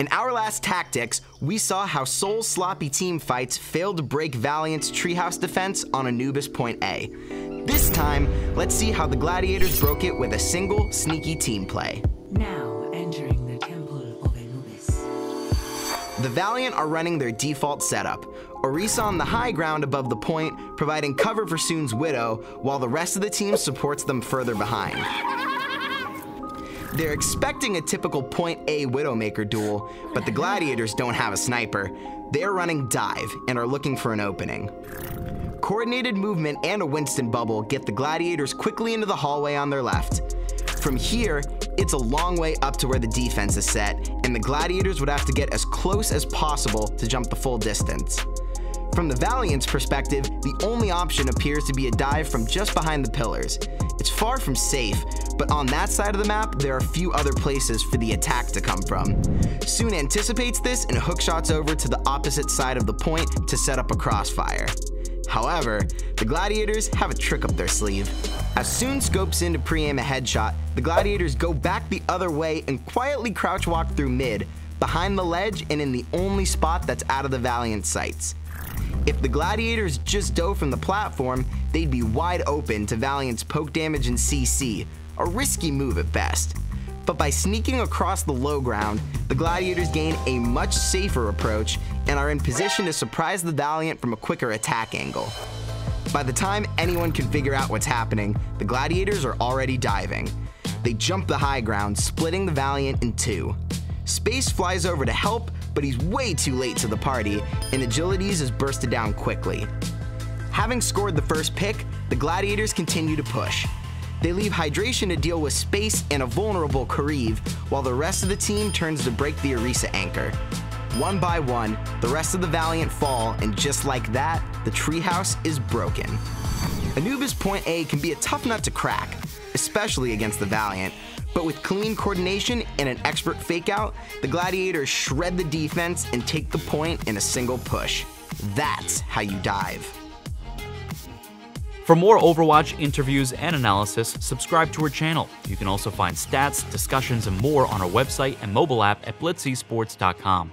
In our last tactics, we saw how Seoul's sloppy team fights failed to break Valiant's treehouse defense on Anubis Point A. This time, let's see how the Gladiators broke it with a single sneaky team play. Now entering the temple of Anubis. The Valiant are running their default setup. Orisa on the high ground above the point, providing cover for Soon's Widow, while the rest of the team supports them further behind. They're expecting a typical Point A Widowmaker duel, but the Gladiators don't have a sniper. They're running dive and are looking for an opening. Coordinated movement and a Winston bubble get the Gladiators quickly into the hallway on their left. From here, it's a long way up to where the defense is set, and the Gladiators would have to get as close as possible to jump the full distance. From the Valiant's perspective, the only option appears to be a dive from just behind the pillars. It's far from safe, but on that side of the map, there are a few other places for the attack to come from. Soon anticipates this and hookshots over to the opposite side of the point to set up a crossfire. However, the Gladiators have a trick up their sleeve. As Soon scopes in to pre-aim a headshot, the Gladiators go back the other way and quietly crouch walk through mid, behind the ledge and in the only spot that's out of the Valiant sights. If the Gladiators just dove from the platform, they'd be wide open to Valiant's poke damage and CC, a risky move at best. But by sneaking across the low ground, the Gladiators gain a much safer approach and are in position to surprise the Valiant from a quicker attack angle. By the time anyone can figure out what's happening, the Gladiators are already diving. They jump the high ground, splitting the Valiant in two. Space flies over to help, but he's way too late to the party, and Agilities is bursted down quickly. Having scored the first pick, the Gladiators continue to push. They leave Hydration to deal with Space and a vulnerable Kariv, while the rest of the team turns to break the Orisa anchor. One by one, the rest of the Valiant fall, and just like that, the treehouse is broken. Anubis Point A can be a tough nut to crack, especially against the Valiant, but with clean coordination and an expert fake-out, the Gladiators shred the defense and take the point in a single push. That's how you dive. For more Overwatch interviews and analysis, subscribe to our channel. You can also find stats, discussions, and more on our website and mobile app at blitzesports.com.